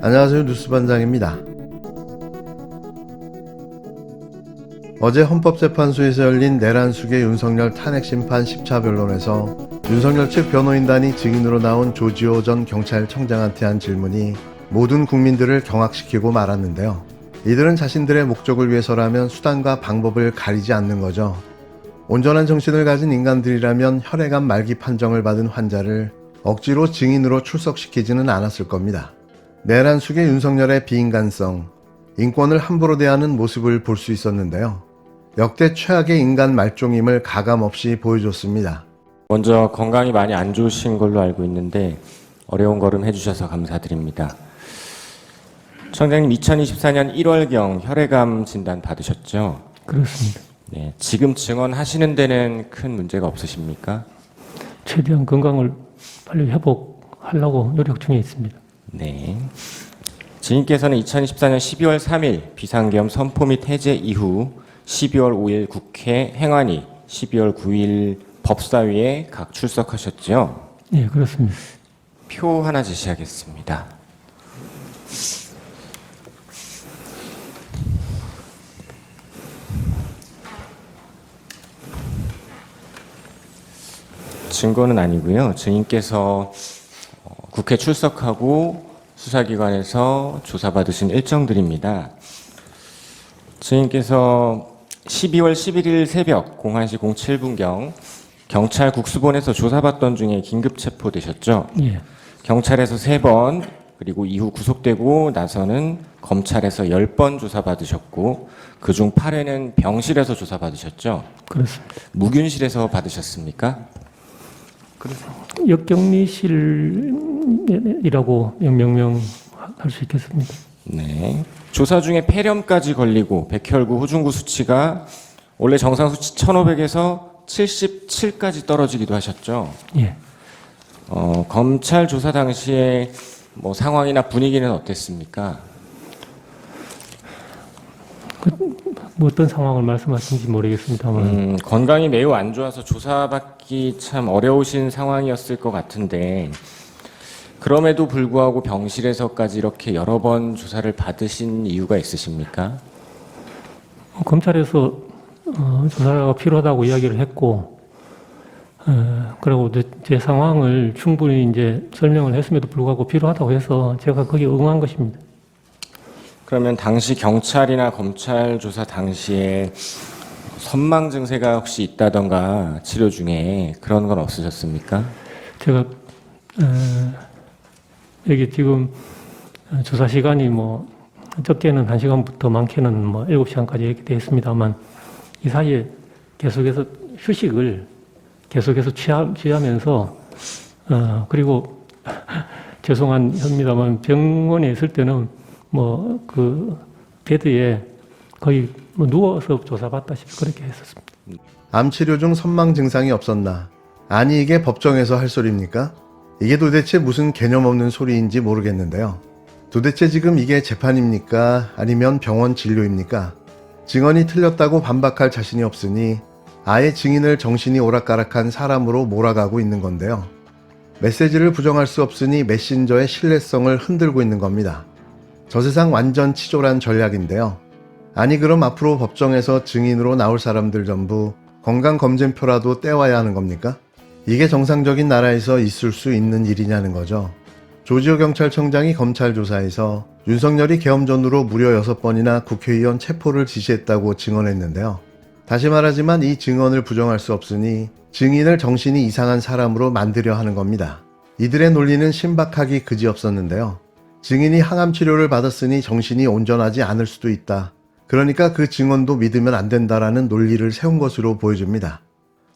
안녕하세요. 뉴스반장입니다. 어제 헌법재판소에서 열린 내란숙의 윤석열 탄핵심판 10차 변론에서 윤석열 측 변호인단이 증인으로 나온 조지호 전 경찰청장한테 한 질문이 모든 국민들을 경악시키고 말았는데요. 이들은 자신들의 목적을 위해서라면 수단과 방법을 가리지 않는 거죠. 온전한 정신을 가진 인간들이라면 혈액암 말기 판정을 받은 환자를 억지로 증인으로 출석시키지는 않았을 겁니다. 내란숙의 윤석열의 비인간성, 인권을 함부로 대하는 모습을 볼 수 있었는데요. 역대 최악의 인간 말종임을 가감없이 보여줬습니다. 먼저 건강이 많이 안 좋으신 걸로 알고 있는데 어려운 걸음 해주셔서 감사드립니다. 청장님 2024년 1월경 혈액암 진단 받으셨죠? 그렇습니다. 네, 지금 증언하시는 데는 큰 문제가 없으십니까? 최대한 건강을 빨리 회복하려고 노력 중에 있습니다. 네. 증인께서는 2024년 12월 3일 비상계엄 선포 및 해제 이후 12월 5일 국회 행안위, 12월 9일 법사위에 각 출석하셨죠? 네, 그렇습니다. 표 하나 제시하겠습니다. 증거는 아니고요. 증인께서 국회 출석하고 수사기관에서 조사받으신 일정들입니다. 증인께서 12월 11일 새벽 01시 07분경 경찰 국수본에서 조사받던 중에 긴급 체포되셨죠? 예, 경찰에서 3번, 그리고 이후 구속되고 나서는 검찰에서 10번 조사받으셨고 그중 8회는 병실에서 조사받으셨죠? 그렇습니다. 무균실에서 받으셨습니까? 역격리실이라고 명명할 수 있겠습니다. 네. 조사 중에 폐렴까지 걸리고 백혈구, 호중구 수치가 원래 정상 수치 1500에서 77까지 떨어지기도 하셨죠. 예, 검찰 조사 당시에 뭐 상황이나 분위기는 어땠습니까? 뭐 어떤 상황을 말씀하시는지 모르겠습니다만 건강이 매우 안 좋아서 조사받기 참 어려우신 상황이었을 것 같은데 그럼에도 불구하고 병실에서까지 이렇게 여러 번 조사를 받으신 이유가 있으십니까? 검찰에서 조사가 필요하다고 이야기를 했고, 그리고 제 상황을 충분히 이제 설명을 했음에도 불구하고 필요하다고 해서 제가 거기에 응한 것입니다. 그러면 당시 경찰이나 검찰 조사 당시에 선망 증세가 혹시 있다던가 치료 중에 그런 건 없으셨습니까? 제가 여기 지금 조사 시간이 뭐 적게는 1시간부터 많게는 뭐 7시간까지 이렇게 되어 있습니다만 이 사이에 계속해서 휴식을 계속해서 취하면서 그리고 죄송한 협니다만 병원에 있을 때는 뭐 그 베드에 거의 뭐 누워서 조사받다시피 그렇게 했었습니다. 암 치료 중 선망 증상이 없었나? 아니 이게 법정에서 할 소리입니까? 이게 도대체 무슨 개념 없는 소리인지 모르겠는데요. 도대체 지금 이게 재판입니까? 아니면 병원 진료입니까? 증언이 틀렸다고 반박할 자신이 없으니 아예 증인을 정신이 오락가락한 사람으로 몰아가고 있는 건데요. 메시지를 부정할 수 없으니 메신저의 신뢰성을 흔들고 있는 겁니다. 저 세상 완전 치졸한 전략인데요. 아니 그럼 앞으로 법정에서 증인으로 나올 사람들 전부 건강검진표라도 떼와야 하는 겁니까? 이게 정상적인 나라에서 있을 수 있는 일이냐는 거죠. 조지호 경찰청장이 검찰 조사에서 윤석열이 계엄 전후로 무려 6번이나 국회의원 체포를 지시했다고 증언했는데요. 다시 말하지만 이 증언을 부정할 수 없으니 증인을 정신이 이상한 사람으로 만들려 하는 겁니다. 이들의 논리는 신박하기 그지없었는데요. 증인이 항암 치료를 받았으니 정신이 온전하지 않을 수도 있다. 그러니까 그 증언도 믿으면 안 된다라는 논리를 세운 것으로 보여집니다.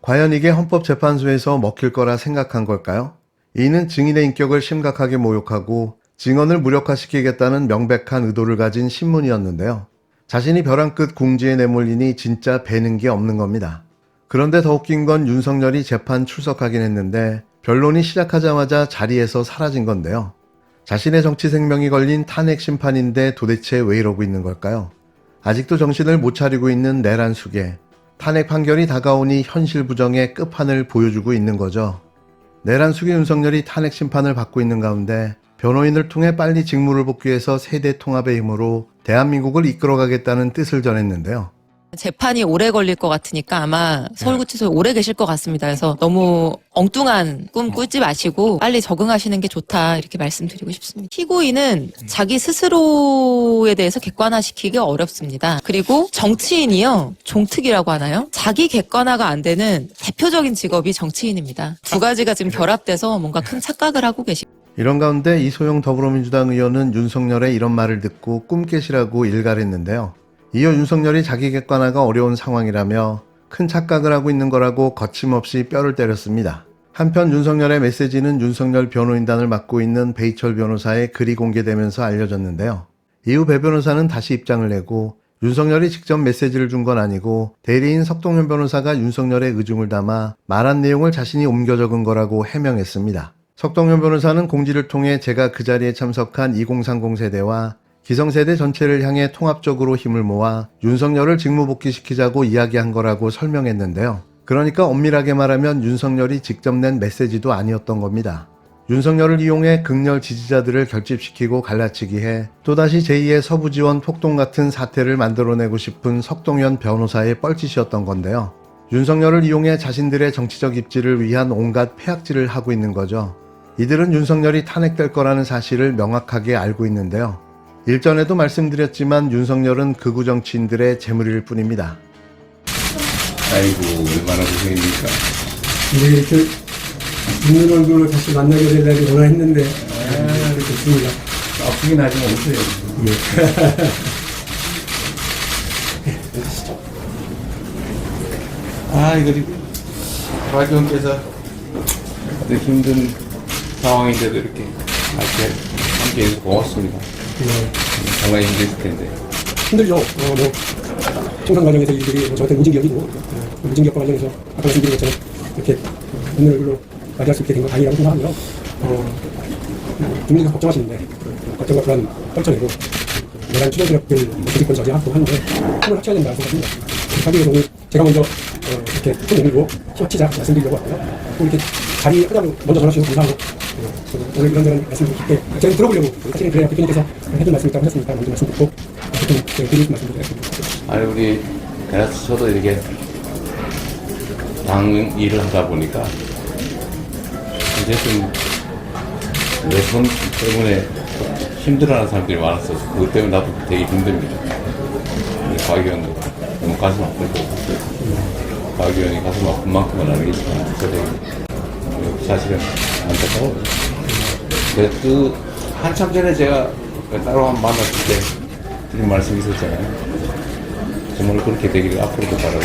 과연 이게 헌법재판소에서 먹힐 거라 생각한 걸까요? 이는 증인의 인격을 심각하게 모욕하고 증언을 무력화시키겠다는 명백한 의도를 가진 신문이었는데요. 자신이 벼랑 끝 궁지에 내몰리니 진짜 배는 게 없는 겁니다. 그런데 더 웃긴 건 윤석열이 재판 출석하긴 했는데 변론이 시작하자마자 자리에서 사라진 건데요. 자신의 정치 생명이 걸린 탄핵 심판인데 도대체 왜 이러고 있는 걸까요? 아직도 정신을 못 차리고 있는 내란숙에 탄핵 판결이 다가오니 현실 부정의 끝판을 보여주고 있는 거죠. 내란 수기 윤석열이 탄핵 심판을 받고 있는 가운데 변호인을 통해 빨리 직무를 복귀해서 세대 통합의 힘으로 대한민국을 이끌어가겠다는 뜻을 전했는데요. 재판이 오래 걸릴 것 같으니까 아마 서울구치소에 오래 계실 것 같습니다. 그래서 너무 엉뚱한 꿈 꾸지 마시고 빨리 적응하시는 게 좋다 이렇게 말씀드리고 싶습니다. 피고인은 자기 스스로에 대해서 객관화시키기 어렵습니다. 그리고 정치인이요, 종특이라고 하나요? 자기 객관화가 안 되는 대표적인 직업이 정치인입니다. 두 가지가 지금 결합돼서 뭔가 큰 착각을 하고 계십니다. 이런 가운데 이소영 더불어민주당 의원은 윤석열의 이런 말을 듣고 꿈깨시라고 일갈했는데요. 이어 윤석열이 자기 객관화가 어려운 상황이라며 큰 착각을 하고 있는 거라고 거침없이 뼈를 때렸습니다. 한편 윤석열의 메시지는 윤석열 변호인단을 맡고 있는 배희철 변호사의 글이 공개되면서 알려졌는데요. 이후 배 변호사는 다시 입장을 내고 윤석열이 직접 메시지를 준 건 아니고 대리인 석동현 변호사가 윤석열의 의중을 담아 말한 내용을 자신이 옮겨 적은 거라고 해명했습니다. 석동현 변호사는 공지를 통해 제가 그 자리에 참석한 2030 세대와 기성세대 전체를 향해 통합적으로 힘을 모아 윤석열을 직무복귀시키자고 이야기한 거라고 설명했는데요. 그러니까 엄밀하게 말하면 윤석열이 직접 낸 메시지도 아니었던 겁니다. 윤석열을 이용해 극렬 지지자들을 결집시키고 갈라치기 해 또다시 제2의 서부지원 폭동 같은 사태를 만들어내고 싶은 석동현 변호사의 뻘짓이었던 건데요. 윤석열을 이용해 자신들의 정치적 입지를 위한 온갖 폐악질을 하고 있는 거죠. 이들은 윤석열이 탄핵될 거라는 사실을 명확하게 알고 있는데요. 일전에도 말씀드렸지만 윤석열은 극우 정치인들의 재물일 뿐입니다. 아이고 얼마나 고생입니까. 네, 이렇게 있는 얼굴로 다시 만나게 되다니 원했는데 이렇게 됐습니다. 아프긴 하지만 웃어요. 아 이거 박 의원께서 힘든 상황인데도 이렇게 같이 함께해서 고맙습니다. 상당히 힘드실 텐데. 힘들죠. 청산 과정에서 일들이 저한테 무진기업이고 무진기업과 관련해서 아까 말씀드린 것처럼 이렇게 있는 얼굴로 맞이할 수 있게 된 건 다행이라고 생각하고요. 국민들이 걱정하시는데 걱정과 불안 떨쳐내고 내란 추적 세력들 정치권 저지하고 하는데 힘을 합쳐야 된다고 생각합니다. 하기 위해서 오늘 제가 먼저 이렇게 큰 의미로 힘치자 말씀드리려고 하고요. 또 이렇게 자리 하자고 먼저 전화 주셔서 감사하고 오늘 이런저런 말씀을 깊게 제가 들어보려고 사실은 그래야 대표님께서 해준 말씀 있다고 하셨으니까 먼저 말씀 듣고 대표님 드리고 말씀드리겠습니다. 아니 우리 그래서 저도 이렇게 당 일을 하다 보니까 어쨌든 내 손 때문에 힘들어하는 사람들이 많았어서 그것 때문에 나도 되게 힘듭니다. 박 의원도 너무 가슴 아프고 박 의원이 가슴 아픈 만큼은 아니겠지만 저도 사실은 안타까워요. 그 한참 전에 제가 따로 한 번 만났을 때 드린 말씀이 있었잖아요. 정말 그렇게 되기를 앞으로도 바라고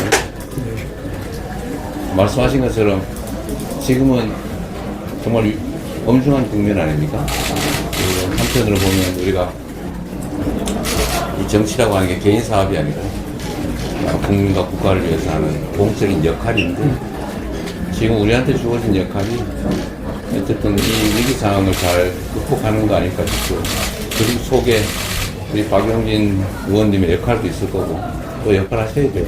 말씀하신 것처럼 지금은 정말 엄중한 국면 아닙니까? 한편으로 보면 우리가 이 정치라고 하는 게 개인 사업이 아니라 국민과 국가를 위해서 하는 공적인 역할인데 지금 우리한테 주어진 역할이 어쨌든 이 위기 상황을 잘 극복하는 거 아닐까 싶고 그리고 속에 우리 박용진 의원님의 역할도 있을 거고 또 역할 하셔야 돼요.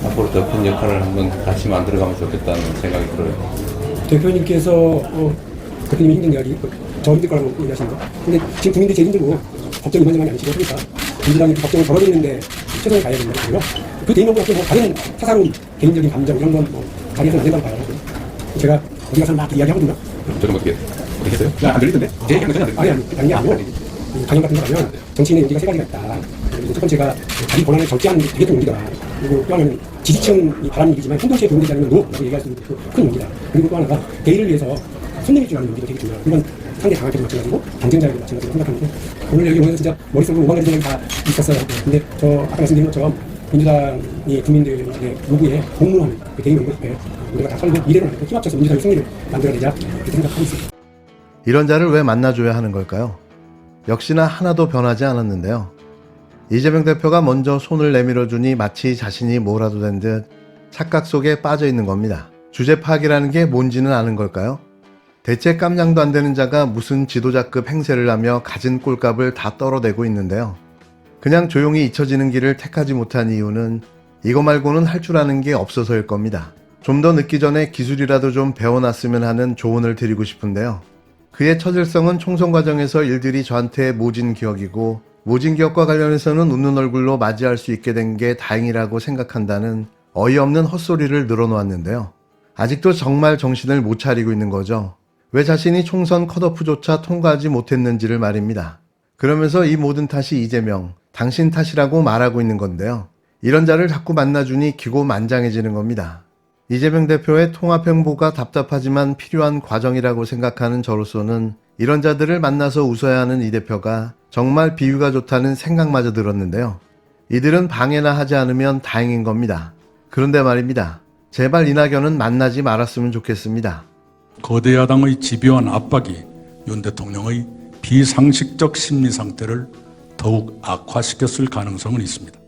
앞으로 더 큰 역할을 한번 같이 만들어가면 좋겠다는 생각이 들어요. 대표님께서 대표님이 힘든 이야기 저 힘들 거라고 얘기하시는 거. 근데 지금 국민들이 제일 힘들고 법정이 이만저만이 아니시고 그러니까 민주당이 법정을 벌어지고 있는데 최선을 다해야 된다고 보고요. 그 대의명분 없이 뭐 다른 사사로운 개인적인 감정 이런 건 뭐 자리에서는 안 된다고 봐요. 제가 어디 가서 막 이야기하거든요. 저는 어떻게 했어요? 안 들리던데? 제 얘기는 전혀 안 들리던데? 아니 게 아니고 강연 같은 거 하면 정치인의 용기가 세 가지가 있다. 첫 번째가 자기 권한을 절제하는 게 되게 큰 용기다. 그리고 또 하나는 지지층이 바라는 얘기지만 행동시에 도움되지 않으면 노라고 얘기할 수 있는 큰 용기다. 그리고 또 하나가 대의를 위해서 손님일 줄 아는 용기도 되게 중요해요. 물론 상대 강하게도 마찬가지고 경쟁자에도 마찬가지로 생각하는데 오늘 여기 오면서 진짜 머릿속으로 5만 가지 생각이 다 있었어요. 근데 저 아까 말씀드린 것처럼 민주당이 국민들의 요구에 공무하는 그 대의 용기 앞에 우리가 다 설고 미래로 힘합쳐서 민주당의 승리를 만들어내자 이렇게 생각하고 있습니다. 이런 자를 왜 만나줘야 하는 걸까요? 역시나 하나도 변하지 않았는데요. 이재명 대표가 먼저 손을 내밀어주니 마치 자신이 뭐라도 된 듯 착각 속에 빠져 있는 겁니다. 주제 파악이라는 게 뭔지는 아는 걸까요? 대체 깜냥도 안 되는 자가 무슨 지도자급 행세를 하며 가진 꼴값을 다 떨어내고 있는데요. 그냥 조용히 잊혀지는 길을 택하지 못한 이유는 이거 말고는 할 줄 아는 게 없어서일 겁니다. 좀 더 늦기 전에 기술이라도 좀 배워놨으면 하는 조언을 드리고 싶은데요. 그의 처절성은 총선 과정에서 일들이 저한테 모진 기억이고 모진 기억과 관련해서는 웃는 얼굴로 맞이할 수 있게 된 게 다행이라고 생각한다는 어이없는 헛소리를 늘어놓았는데요. 아직도 정말 정신을 못 차리고 있는 거죠. 왜 자신이 총선 컷오프조차 통과하지 못했는지를 말입니다. 그러면서 이 모든 탓이 이재명, 당신 탓이라고 말하고 있는 건데요. 이런 자를 자꾸 만나주니 기고만장해지는 겁니다. 이재명 대표의 통합 행보가 답답하지만 필요한 과정이라고 생각하는 저로서는 이런 자들을 만나서 웃어야 하는 이 대표가 정말 비유가 좋다는 생각마저 들었는데요. 이들은 방해나 하지 않으면 다행인 겁니다. 그런데 말입니다. 제발 이낙연은 만나지 말았으면 좋겠습니다. 거대 야당의 집요한 압박이 윤 대통령의 비상식적 심리 상태를 더욱 악화시켰을 가능성은 있습니다.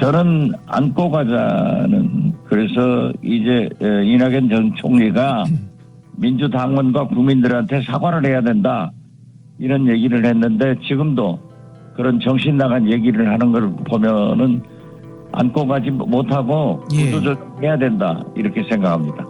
저는 안고 가자는 그래서 이제 이낙연 전 총리가 민주당원과 국민들한테 사과를 해야 된다 이런 얘기를 했는데 지금도 그런 정신 나간 얘기를 하는 걸 보면은 안고 가지 못하고 구조조정해야 된다 이렇게 생각합니다.